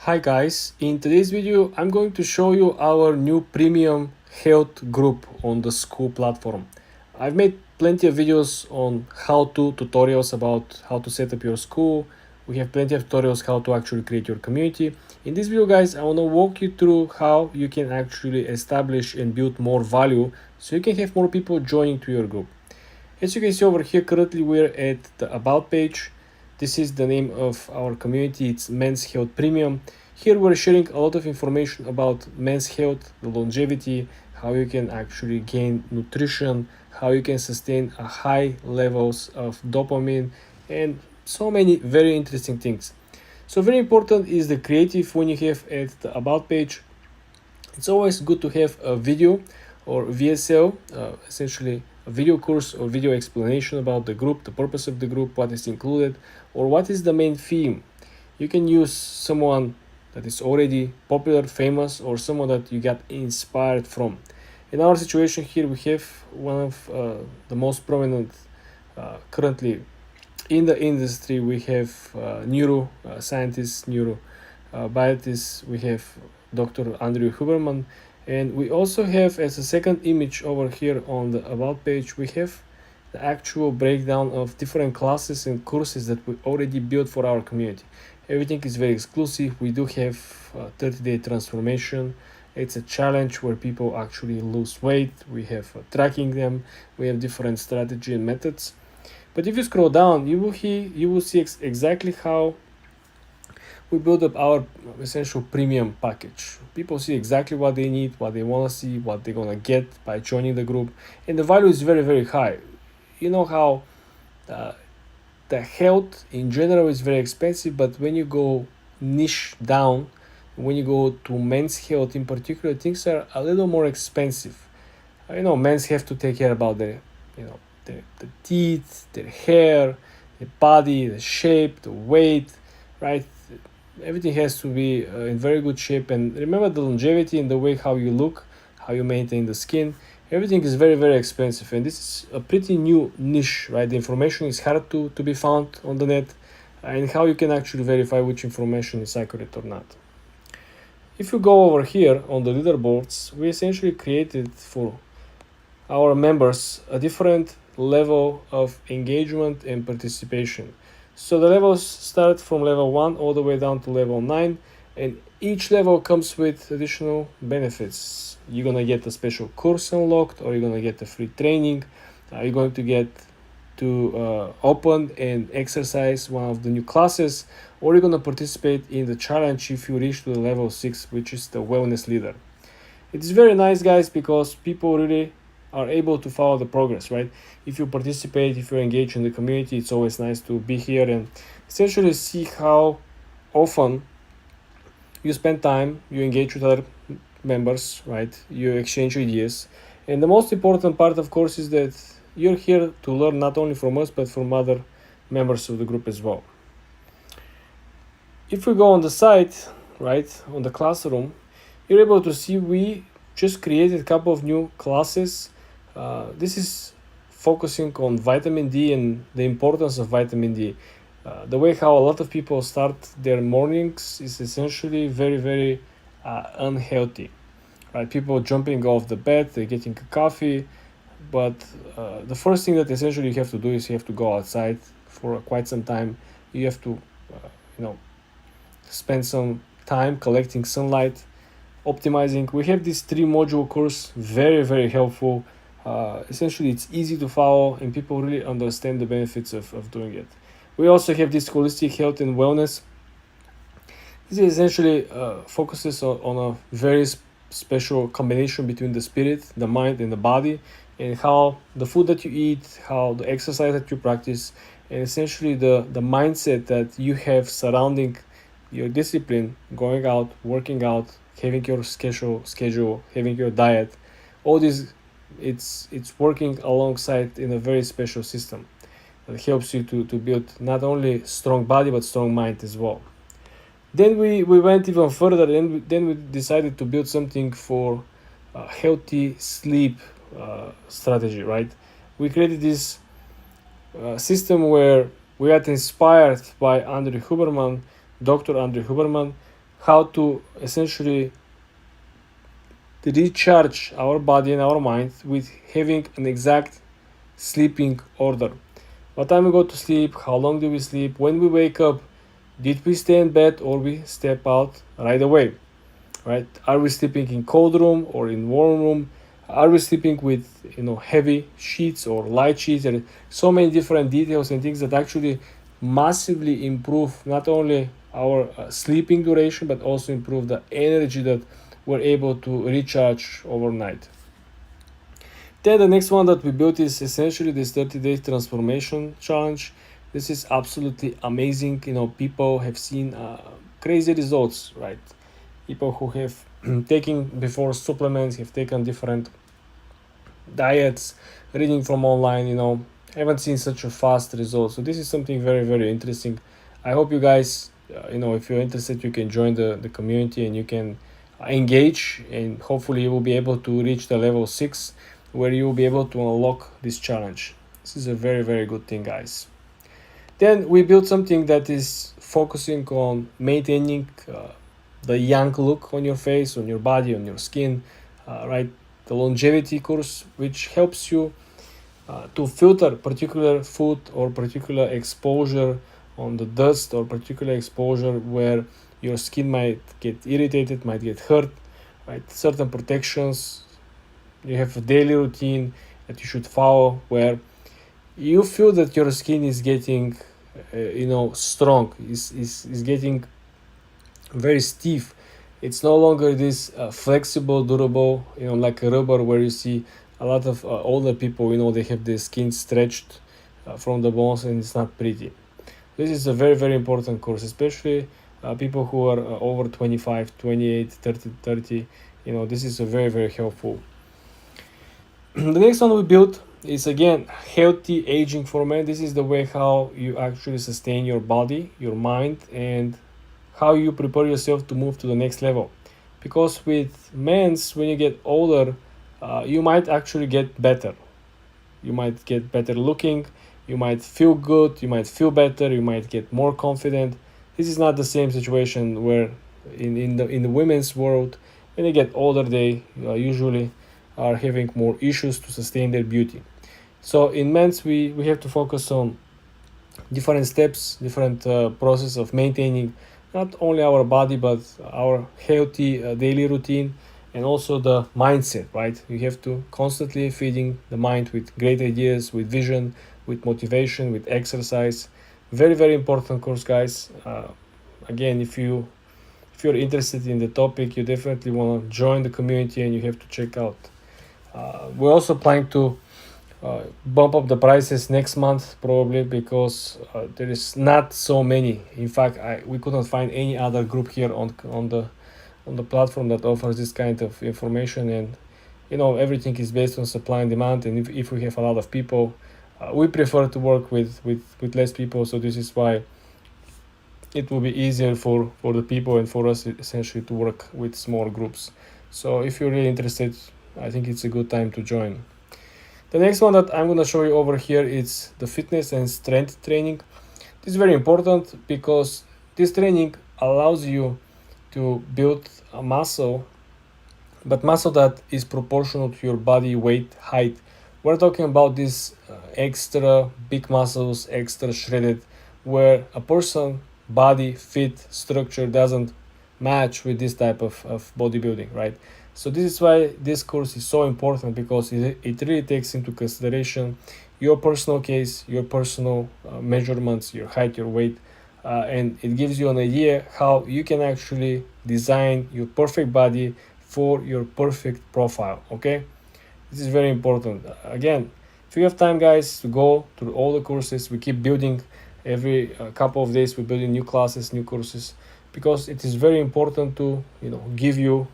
Hi guys, in today's video I'm going to show you our new premium health group on the Skool platform. I've made plenty of videos on how-to tutorials about how to set up your Skool. We have plenty of tutorials how to actually create your community. In this video guys, I want to walk you through how you can actually establish and build more value so you can have more people joining to your group. As you can see over here, currently we're at the About page. This is the name of our community, it's Men's Health Premium. Here we're sharing a lot of information about men's health, the longevity, how you can actually gain nutrition, how you can sustain a high levels of dopamine, and so many very interesting things. So very important is the creative when you have at the About page. It's always good to have a video or VSL, essentially a video course or video explanation about the group, the purpose of the group, what is included, or what is the main theme. You can use someone that is already popular, famous, or someone that you got inspired from. In our situation here, we have one of the most prominent currently in the industry. We have neuro scientists, neuro biologists. We have Dr. Andrew Huberman, and we also have, as a second image over here on the About page, we have the actual breakdown of different classes and courses that we already built for our community. Everything is very exclusive. We do have 30-day transformation. It's a challenge where people actually lose weight. We have tracking them. We have different strategy and methods. But if you scroll down, you will see exactly how we build up our essential premium package. People see exactly what they need, what they want to see, what they're gonna get by joining the group, and the value is very, very high. You know how the health in general is very expensive, but when you go niche down, when you go to men's health in particular, things are a little more expensive. Men's have to take care about their teeth, their hair, the body, the shape, the weight, right? Everything has to be in very good shape. And remember the longevity and the way how you look, how you maintain the skin. Everything is very, very expensive, and this is a pretty new niche, right? The information is hard to be found on the net, and how you can actually verify which information is accurate or not. If you go over here on the leaderboards, we essentially created for our members a different level of engagement and participation. So the levels start from level 1 all the way down to level 9, and each level comes with additional benefits. You're gonna get a special course unlocked, or you're gonna get a free training. You're going to get to open and exercise one of the new classes, or you're gonna participate in the challenge if you reach to the level 6, which is the wellness leader. It's very nice, guys, because people really are able to follow the progress, right? If you participate, if you're engaged in the community, it's always nice to be here and essentially see how often you spend time, you engage with other members, right? You exchange ideas. And the most important part, of course, is that you're here to learn not only from us, but from other members of the group as well. If we go on the site, right, on the classroom, you're able to see we just created a couple of new classes. This is focusing on vitamin D and the importance of vitamin D. The way how a lot of people start their mornings is essentially very, very unhealthy, right? People jumping off the bed, they're getting a coffee, but the first thing that essentially you have to do is you have to go outside for quite some time. You have to, spend some time collecting sunlight, optimizing. We have this 3-module course, very, very helpful. Essentially, it's easy to follow, and people really understand the benefits of doing it. We also have this holistic health and wellness. This essentially focuses on a very special combination between the spirit, the mind, and the body, and how the food that you eat, how the exercise that you practice, and essentially the mindset that you have surrounding your discipline, going out, working out, having your schedule, having your diet. All this, it's working alongside in a very special system that helps you to build not only strong body but strong mind as well. Then we went even further, and then we decided to build something for healthy sleep strategy, right? We created this system where we got inspired by Dr. Andrew Huberman, how to essentially recharge our body and our mind with having an exact sleeping order. What time we go to sleep, how long do we sleep, when we wake up, did we stay in bed or we step out right away, right? Are we sleeping in cold room or in warm room? Are we sleeping with heavy sheets or light sheets? There are so many different details and things that actually massively improve not only our sleeping duration but also improve the energy that we're able to recharge overnight. Then the next one that we built is essentially this 30-day transformation challenge. This is absolutely amazing. People have seen crazy results, right? People who have taken before supplements, have taken different diets, reading from online, haven't seen such a fast result. So this is something very, very interesting. I hope you guys, if you're interested, you can join the community and you can engage, and hopefully you will be able to reach the level 6 where you will be able to unlock this challenge. This is a very, very good thing, guys. Then we built something that is focusing on maintaining the young look on your face, on your body, on your skin, right? The longevity course, which helps you to filter particular food or particular exposure on the dust or particular exposure where your skin might get irritated, might get hurt, right? Certain protections. You have a daily routine that you should follow where you feel that your skin is getting strong, is getting very stiff. It's no longer this flexible, durable, like a rubber, where you see a lot of older people, they have their skin stretched from the bones, and it's not pretty. This is a very, very important course, especially people who are over 25, 28, 30. This is a very, very helpful. The next one we built is, again, healthy aging for men. This is the way how you actually sustain your body, your mind, and how you prepare yourself to move to the next level. Because with men's, when you get older, you might actually get better. You might get better looking, you might feel good, you might feel better, you might get more confident. This is not the same situation where in the women's world, when they get older, they usually are having more issues to sustain their beauty. So in men's, we have to focus on different steps, different process of maintaining not only our body but our healthy daily routine, and also the mindset, right? You have to constantly feeding the mind with great ideas, with vision, with motivation, with exercise. Very, very important course, guys. Again, if you're interested in the topic, you definitely want to join the community and you have to check out. We're also planning to bump up the prices next month, probably, because there is not so many. In fact, we couldn't find any other group here on the platform that offers this kind of information. And everything is based on supply and demand, and if we have a lot of people, we prefer to work with less people. So this is why it will be easier for the people and for us essentially to work with small groups. So if you're really interested, I think it's a good time to join. The next one that I'm going to show you over here is the fitness and strength training. This is very important because this training allows you to build a muscle, but muscle that is proportional to your body weight, height. We're talking about these extra big muscles, extra shredded, where a person body fit structure doesn't match with this type of bodybuilding, right? So this is why this course is so important, because it really takes into consideration your personal case, your personal measurements, your height, your weight, and it gives you an idea how you can actually design your perfect body for your perfect profile. Okay, this is very important. Again, if you have time, guys, to go through all the courses. We keep building every couple of days. We're building new classes, new courses, because it is very important to give you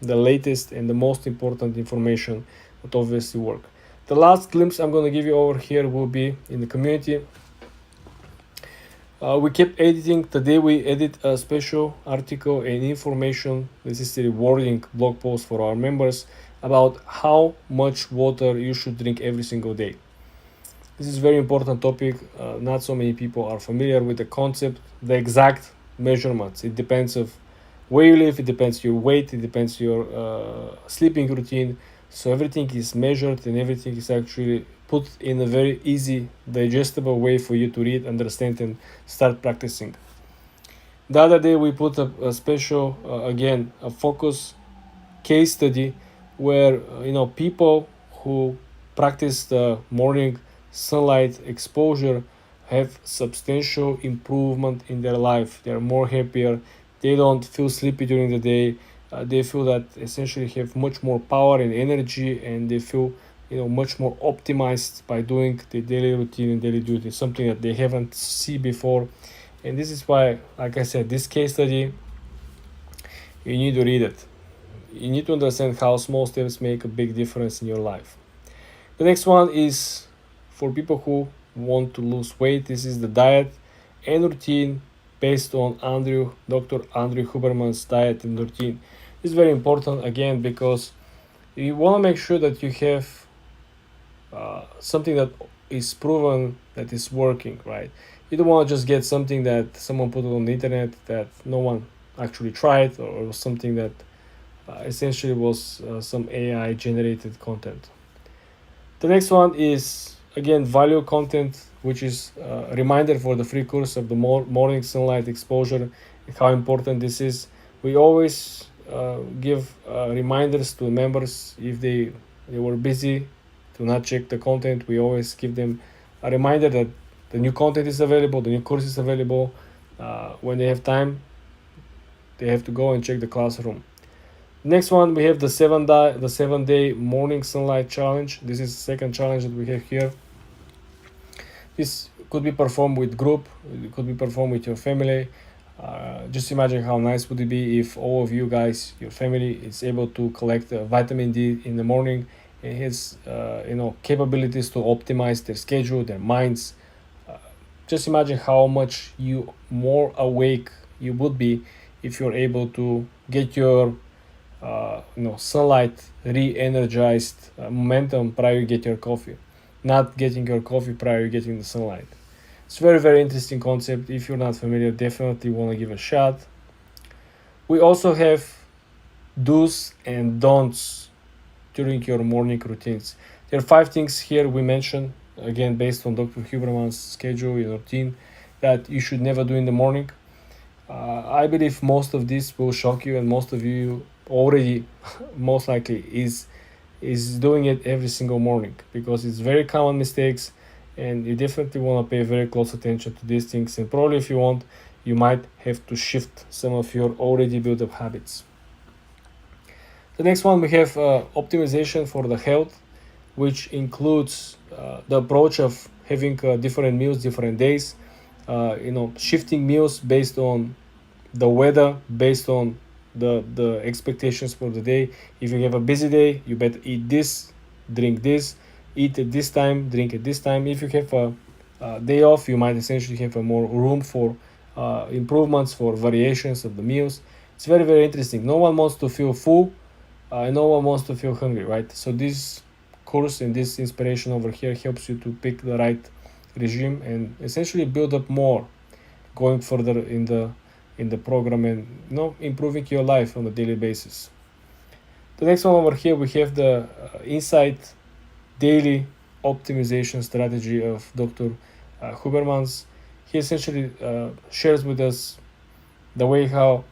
the latest and the most important information that obviously work. The last glimpse I'm going to give you over here will be in the community. We kept editing. Today we edit a special article and information. This is a rewarding blog post for our members about how much water you should drink every single day. This is a very important topic. Not so many people are familiar with the concept, the exact measurements. It depends of where you live, it depends your weight, it depends your sleeping routine. So everything is measured and everything is actually put in a very easy, digestible way for you to read, understand, and start practicing. The other day we put a special, again, a focus case study where people who practice the morning sunlight exposure have substantial improvement in their life. They're more happier. They don't feel sleepy during the day. They feel that essentially have much more power and energy, and they feel much more optimized by doing the daily routine and daily duty, something that they haven't seen before. And this is why, like I said, this case study, you need to read it. You need to understand how small steps make a big difference in your life. The next one is for people who want to lose weight. This is the diet and routine based on Dr. Andrew Huberman's diet and routine. It's very important, again, because you want to make sure that you have something that is proven that is working, right? You don't want to just get something that someone put on the internet that no one actually tried, or something that essentially was some AI generated content. The next one is, again, value content, which is a reminder for the free course of the morning sunlight exposure and how important this is. We always give reminders to members if they were busy to not check the content. We always give them a reminder that the new content is available, the new course is available. When they have time, they have to go and check the classroom. Next one, we have the 7-day morning sunlight challenge. This is the second challenge that we have here. This could be performed with group, it could be performed with your family. Just imagine how nice would it be if all of you guys, your family, is able to collect vitamin D in the morning, and has capabilities to optimize their schedule, their minds. Just imagine how much more awake you would be if you're able to get your sunlight re-energized momentum prior to get your coffee, not getting your coffee prior to getting the sunlight. It's very, very interesting concept. If you're not familiar, definitely want to give a shot. We also have do's and don'ts during your morning routines. There are 5 things here we mentioned, again, based on Dr. Huberman's schedule and routine, that you should never do in the morning. I believe most of this will shock you, and most of you already most likely is doing it every single morning, because it's very common mistakes, and you definitely want to pay very close attention to these things. And probably if you want, you might have to shift some of your already built up habits. The next one, we have optimization for the health, which includes the approach of having different meals, different days, shifting meals based on the weather, based on the expectations for the day. If you have a busy day, you better eat this, drink this, eat at this time, drink at this time. If you have a day off, you might essentially have a more room for improvements, for variations of the meals. It's very, very interesting. No one wants to feel full, no one wants to feel hungry, right? So this course and this inspiration over here helps you to pick the right regime and essentially build up more going further in the program, and improving your life on a daily basis. The next one over here, we have the Insight Daily Optimization Strategy of Dr. Huberman's. He essentially shares with us the way how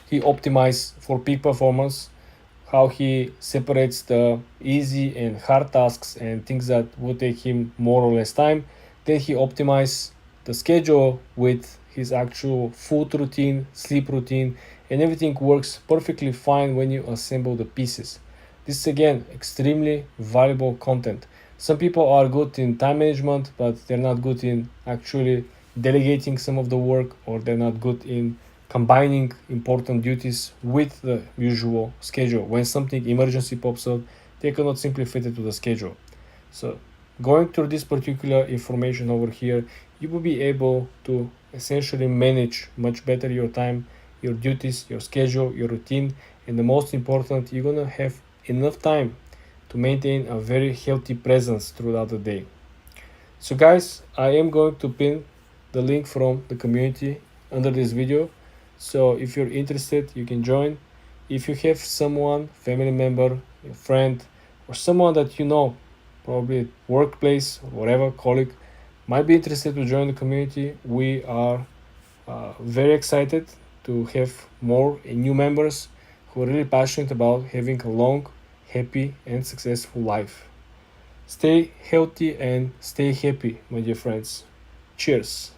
he optimizes for peak performance, how he separates the easy and hard tasks and things that would take him more or less time. Then he optimizes the schedule with his actual food routine, sleep routine, and everything works perfectly fine when you assemble the pieces. This is, again, extremely valuable content. Some people are good in time management, but they're not good in actually delegating some of the work, or they're not good in combining important duties with the usual schedule. When something emergency pops up, they cannot simply fit it to the schedule. So going through this particular information over here, you will be able to essentially manage much better your time, your duties, your schedule, your routine, and the most important, you're gonna have enough time to maintain a very healthy presence throughout the day. So guys, I am going to pin the link from the community under this video, So if you're interested, you can join. If you have someone, family member, a friend, or someone that you know, probably at workplace or whatever, colleague, might be interested to join the community, we are very excited to have more and new members who are really passionate about having a long, happy, and successful life. Stay healthy and stay happy, my dear friends. Cheers.